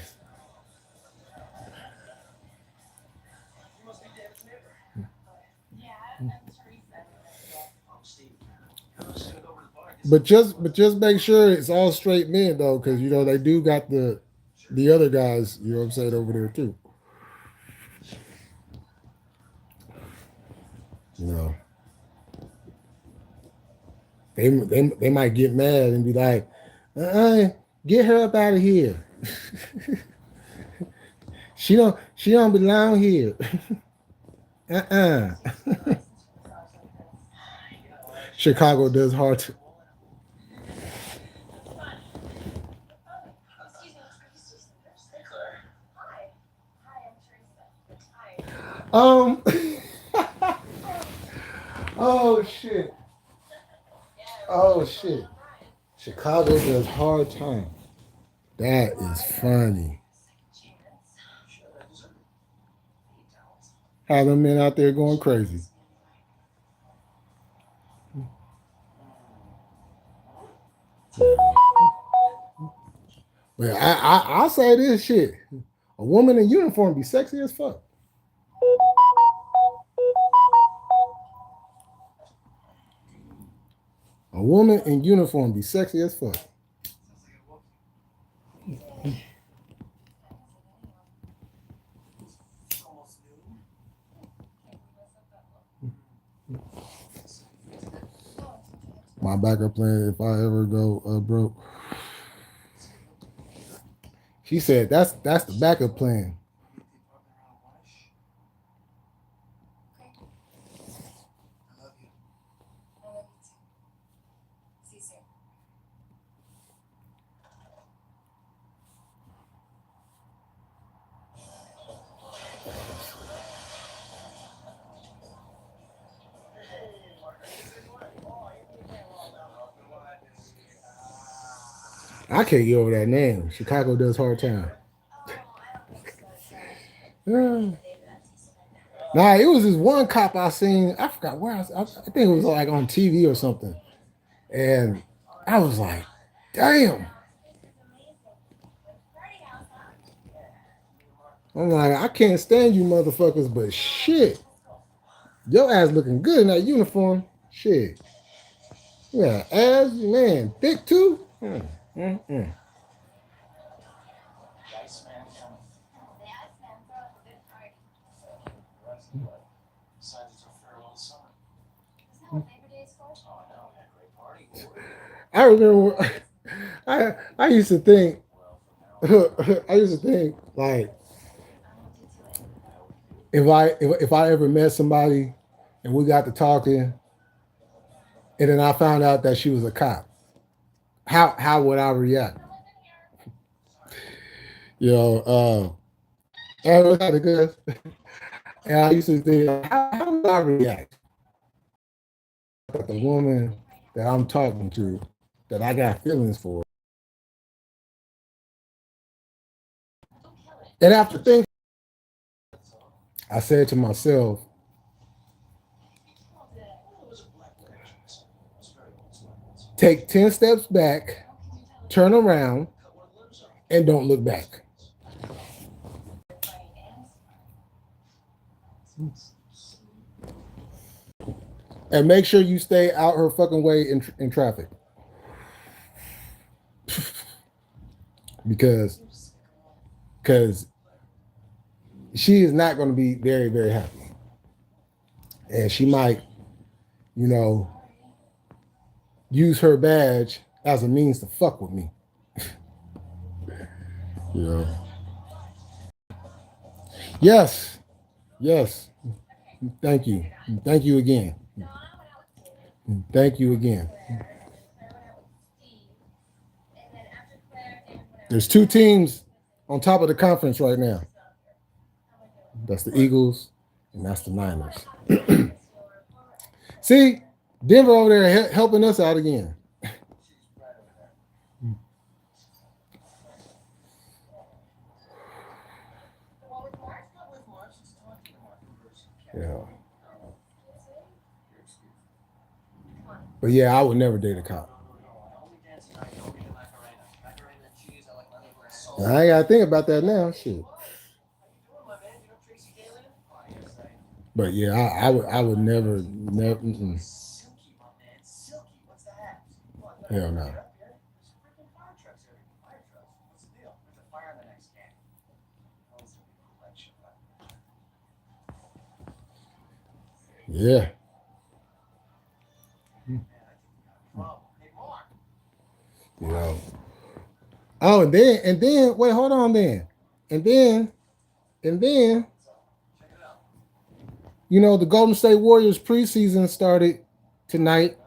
But just make sure it's all straight men though, because you know they do got the other guys, you know what I'm saying, over there too. You know. They might get mad and be like, get her up out of here. she don't belong here. Chicago does hard to. Oh shit. Oh shit. Chicago does hard time. That is funny. Have them men out there going crazy. But I'll say this shit. A woman in uniform be sexy as fuck. A woman in uniform be sexy as fuck. My backup plan if I ever go broke. She said that's the backup plan. I can't get over that name. Chicago does hard time. Nah, it was this one cop I seen. I forgot where I think it was like on TV or something. And I was like, damn. I'm like, I can't stand you motherfuckers, but shit. Your ass looking good in that uniform. Shit. Yeah, ass, man, thick too. I remember I used to think like if I ever met somebody and we got to talking and then I found out that she was a cop, how would I react? You know, and was that good? And I used to think, how would I react? But the woman that I'm talking to, that I got feelings for. And after thinking, I said to myself, take 10 steps back, turn around, and don't look back. And make sure you stay out her fucking way in traffic. because she is not going to be very, very happy. And she might, you know, use her badge as a means to fuck with me. Yeah. Yes. Yes. Thank you. Thank you again. Thank you again. There's 2 teams on top of the conference right now. That's the Eagles and that's the Niners. See, Denver over there helping us out again. Yeah. But yeah, I would never date a cop. I ain't gotta think about that now. Shit. But yeah, I would never. Hell no. Yeah. You know. Oh, and then wait, hold on then. And then you know, the Golden State Warriors preseason started tonight,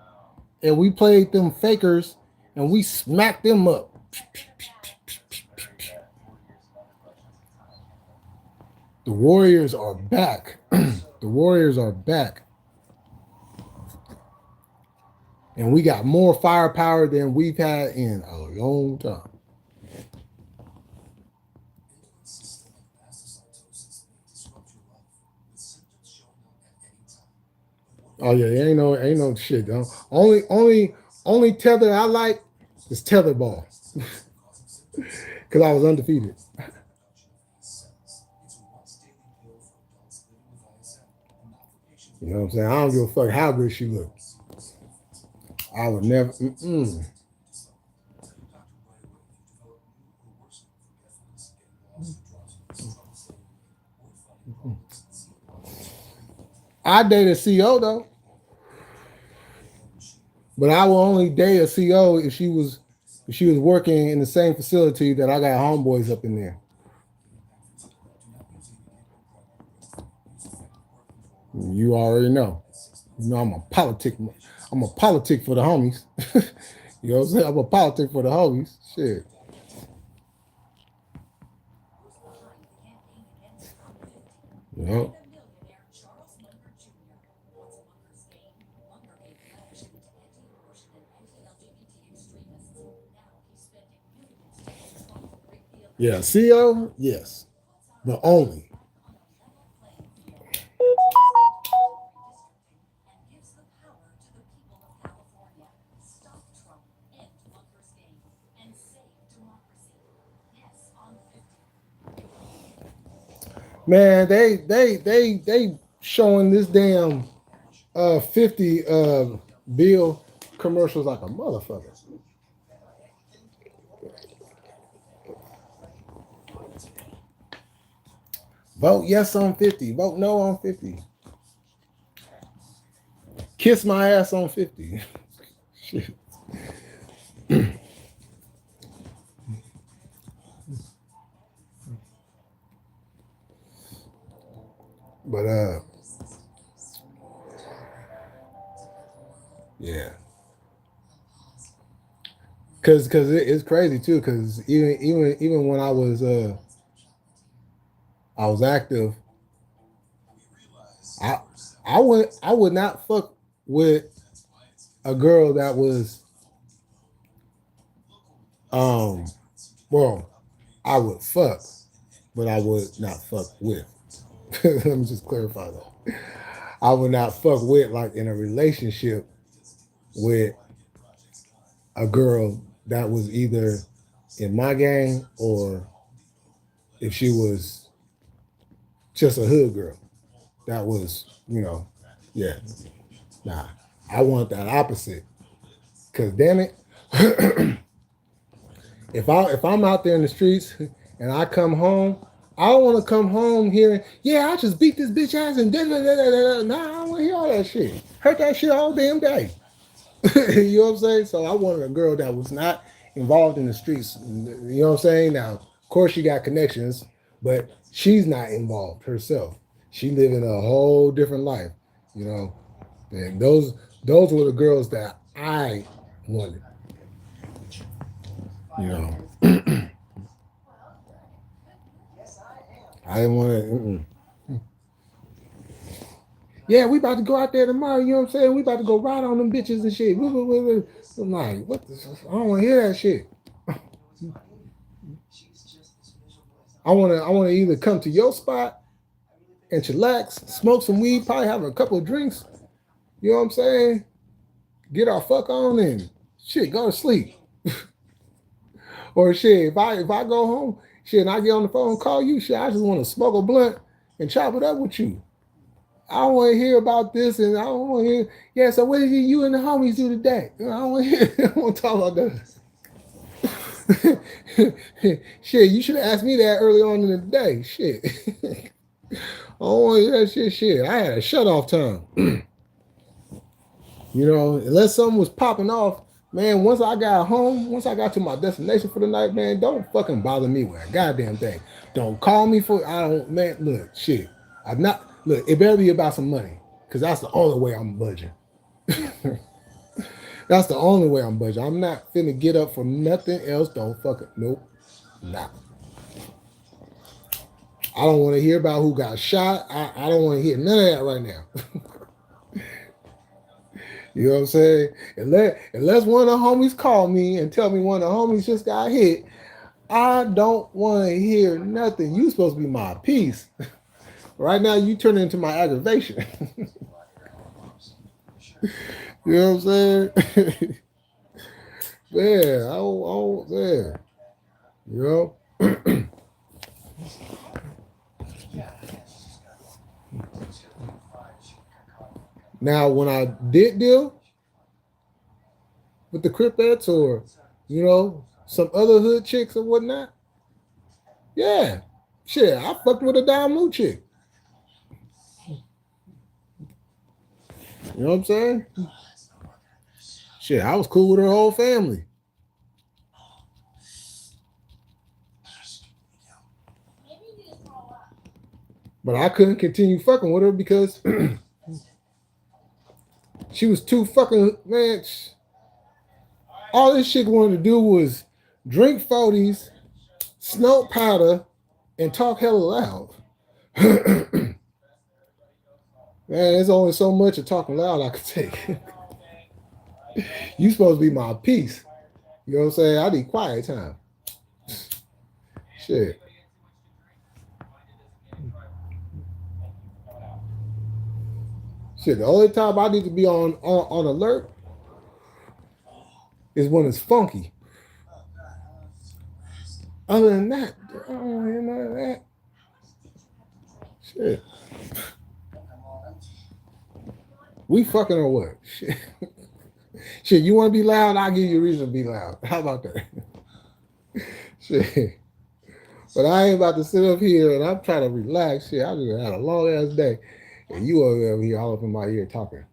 and we played them fakers, and we smacked them up. The Warriors are back. The Warriors are back. And we got more firepower than we've had in a long time. Oh yeah, ain't no shit though. Only tether I like is tetherball. Cause I was undefeated. You know what I'm saying? I don't give a fuck how good she looks. I would never. I date a CO though, but I will only date a CO if she was working in the same facility that I got homeboys up in there. You already know. You know I'm a politic. I'm a politic for the homies. You know what I'm saying? I'm a politic for the homies. Shit. You know. Yeah, CO, yes, but only. Man, they showing this damn 50 bill commercials like a motherfucker. Vote yes on 50. Vote no on 50. Kiss my ass on 50. Shit. But yeah, cause it's crazy too. Cause even when I was active, I would not fuck with a girl that was well, I would fuck, but I would not fuck with. Let me just clarify that. I would not fuck with, like, in a relationship with a girl that was either in my gang or if she was just a hood girl. That was, you know, yeah. Nah, I want that opposite. Cause damn it, if I'm out there in the streets and I come home, I don't want to come home hearing, yeah, I just beat this bitch ass and da da da da da. Nah, I don't want to hear all that shit. Heard that shit all damn day. You know what I'm saying? So I wanted a girl that was not involved in the streets. You know what I'm saying? Now, of course, she got connections, but she's not involved herself. She living a whole different life. You know, and those were the girls that I wanted. You know, I didn't want to. Yeah, we about to go out there tomorrow. You know what I'm saying? We about to go ride on them bitches and shit. I'm like, what? I don't want to hear that shit. I wanna either come to your spot and chillax, smoke some weed, probably have a couple of drinks. You know what I'm saying? Get our fuck on and shit, go to sleep. Or shit, if I go home, shit, and I get on the phone and call you, shit, I just want to smoke a blunt and chop it up with you. I don't want to hear about this, and I don't want to hear. Yeah, so what did you and the homies do today? I don't want to hear. I don't want to talk about that. Shit, you should have asked me that early on in the day. Shit. I don't want to hear that shit. Shit, I had a shut off time. You know, unless something was popping off, man, once I got home, once I got to my destination for the night, man, don't fucking bother me with a goddamn thing. Don't call me for, I don't, man, look, shit. I'm not, look, it better be about some money, because that's the only way I'm budging. That's the only way I'm budging. I'm not finna get up for nothing else. Don't fucking, nope, nah. I don't want to hear about who got shot. I don't want to hear none of that right now. You know what I'm saying? Unless one of the homies call me and tell me one of the homies just got hit, I don't want to hear nothing. You supposed to be my peace. Right now, you turn into my aggravation. You know what I'm saying? Yeah, yeah. You know? Now, when I did deal with the Cripettes or, you know, some other hood chicks or whatnot, yeah, shit, I fucked with a Damu chick. You know what I'm saying? Shit, I was cool with her whole family. But I couldn't continue fucking with her because she was too fucking, man. All this shit wanted to do was drink 40s, smoke powder, and talk hella loud. Man, there's only so much of talking loud I could take. You supposed to be my peace. You know what I'm saying? I need quiet time. Shit. Shit, the only time I need to be on alert is when it's funky. Other than that, I don't hear none of that. Shit. We fucking or what? Shit. Shit, you want to be loud? I'll give you a reason to be loud. How about that? Shit. But I ain't about to sit up here and I'm trying to relax. Shit, I just had a long ass day. And you over here all up in my ear talking.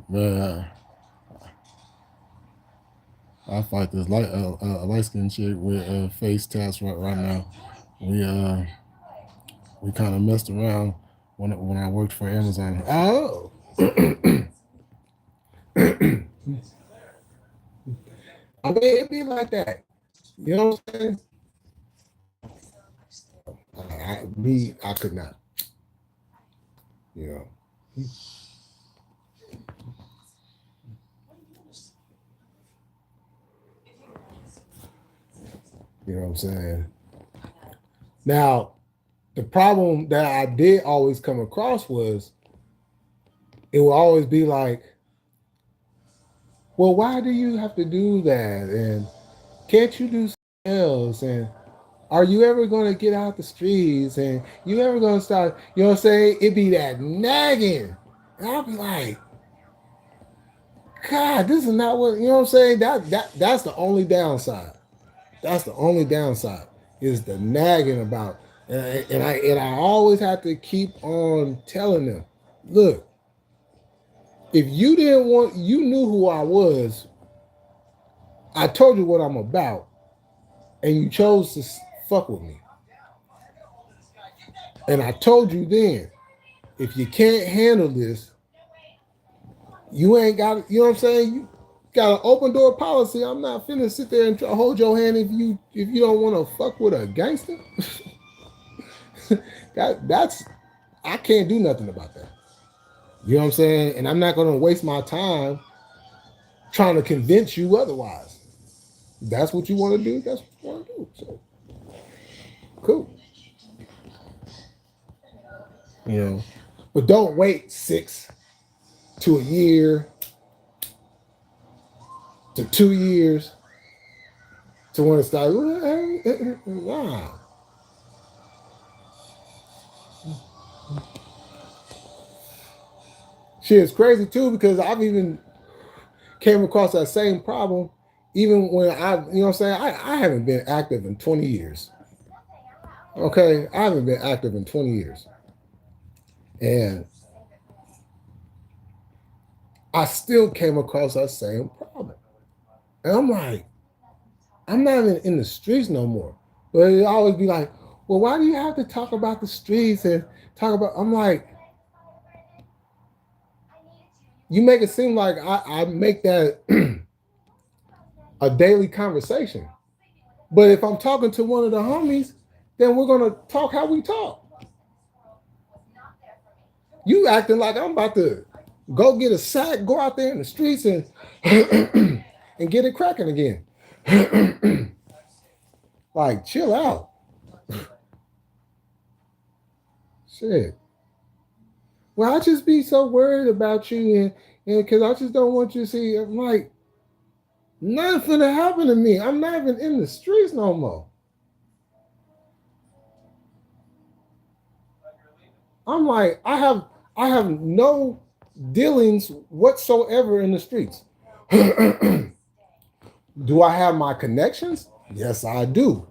Man, I fight this light skinned chick with face tats right now. We kind of messed around when I worked for Amazon. Oh. I mean, it be like that. You know what I'm saying? I could not. You know. You know what I'm saying? Now, the problem that I did always come across was it will always be like, well, why do you have to do that? And can't you do something else? And are you ever going to get out the streets? And you ever going to start, you know what I'm saying? It be that nagging. And I'll be like, God, this is not what, you know what I'm saying? That's the only downside. That's the only downside is the nagging about, And I always have to keep on telling them, look, if you didn't want, you knew who I was. I told you what I'm about, and you chose to fuck with me. And I told you then, if you can't handle this, you ain't got, you know what I'm saying? You got an open door policy. I'm not finna sit there and hold your hand if you don't want to fuck with a gangster. that's I can't do nothing about that. You know what I'm saying? And I'm not gonna waste my time trying to convince you otherwise. That's what you want to do. That's what you want to do. So cool. You know, but don't wait 6 to a year to 2 years to want to start. Nah. Shit is crazy too because I've even came across that same problem even when I, you know what I'm saying? I haven't been active in 20 years. Okay, I haven't been active in 20 years. And I still came across that same problem. And I'm like, I'm not even in the streets no more. But it always be like, well, why do you have to talk about the streets and talk about, I'm like, you make it seem like I make that a daily conversation. But if I'm talking to one of the homies, then we're going to talk how we talk. You acting like I'm about to go get a sack, go out there in the streets and and get it cracking again. Like, chill out. Shit. Well, I just be so worried about you and because I just don't want you to see. I'm like, nothing to happen to me. I'm not even in the streets no more. I'm like, I have no dealings whatsoever in the streets. Do I have my connections? Yes, I do.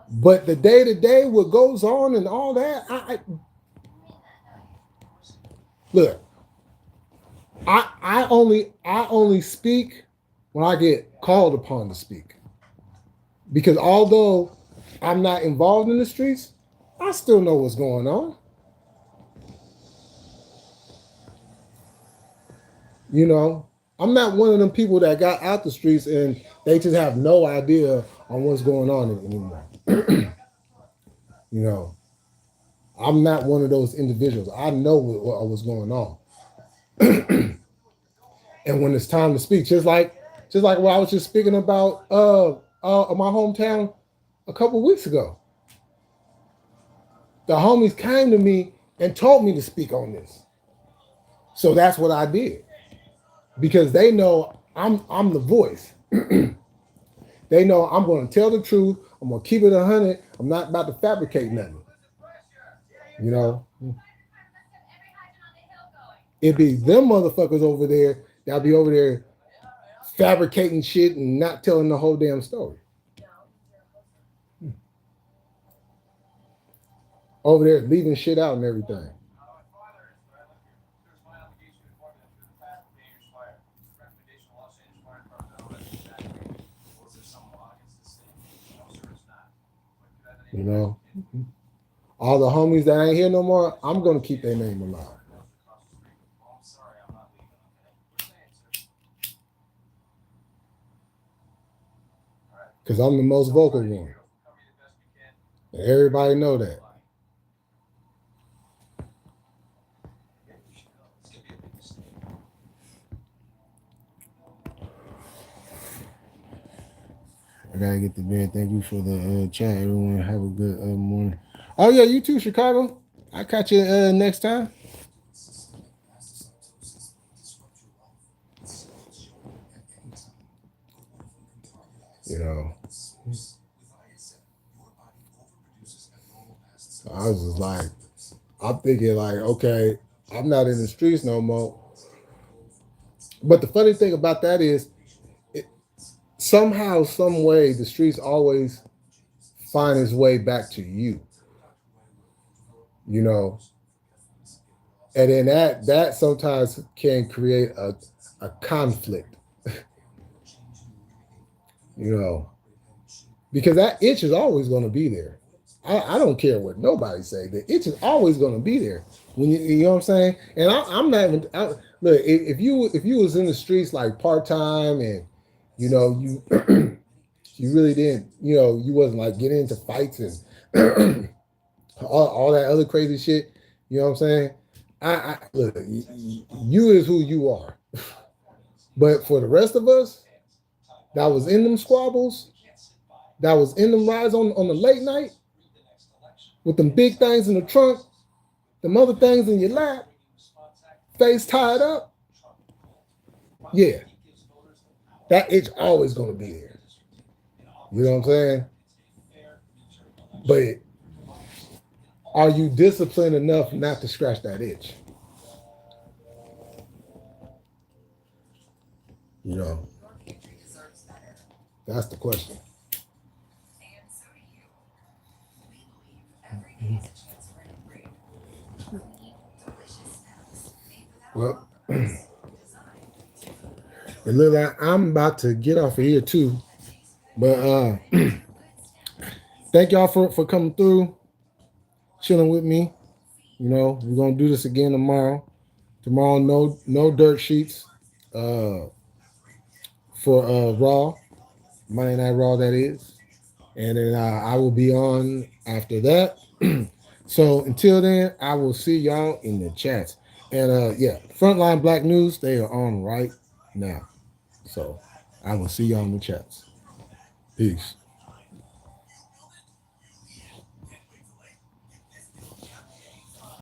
But the day to day, what goes on and all that, look. I only speak when I get called upon to speak. Because although I'm not involved in the streets, I still know what's going on. You know, I'm not one of them people that got out the streets and they just have no idea on what's going on anymore. You know, I'm not one of those individuals. I know what's going on. And when it's time to speak, just like what I was just speaking about my hometown a couple of weeks ago. The homies came to me and told me to speak on this. So that's what I did. Because they know I'm the voice. They know I'm going to tell the truth. I'm going to keep it 100. I'm not about to fabricate nothing. You know? It be them motherfuckers over there that'll be over there fabricating shit and not telling the whole damn story. Over there leaving shit out and everything. You know? All the homies that ain't here no more, I'm going to keep their name alive. Because I'm the most vocal one. And everybody know that. I gotta get to bed. Thank you for the chat, everyone. Have a good morning. Oh yeah, you too, Chicago. I'll catch you next time. You know, I was just like, I'm thinking like, okay, I'm not in the streets no more. But the funny thing about that is, somehow, some way, the streets always find its way back to you. You know, and then that sometimes can create a conflict. You know, because that itch is always going to be there. I don't care what nobody say. The itch is always going to be there. When you know what I'm saying. And I'm not even look. If you was in the streets like part time and you know you you really didn't you wasn't like getting into fights and all that other crazy shit. You know what I'm saying. I look. You is who you are. But for the rest of us that was in them squabbles, that was in them rides on the late night with them big things in the trunk, them other things in your lap, face tied up, yeah, that itch always gonna be there. You know what I'm saying? But are you disciplined enough not to scratch that itch? You know, that's the question. Well, it looks like I'm about to get off of here too. But thank y'all for coming through, chilling with me. You know, we're gonna do this again tomorrow. Tomorrow, no dirt sheets for Raw, Monday Night Raw, that is. And then I will be on after that. So until then, I will see y'all in the chats. And yeah, Frontline Black News, they are on right now. So I will see y'all in the chats. Peace.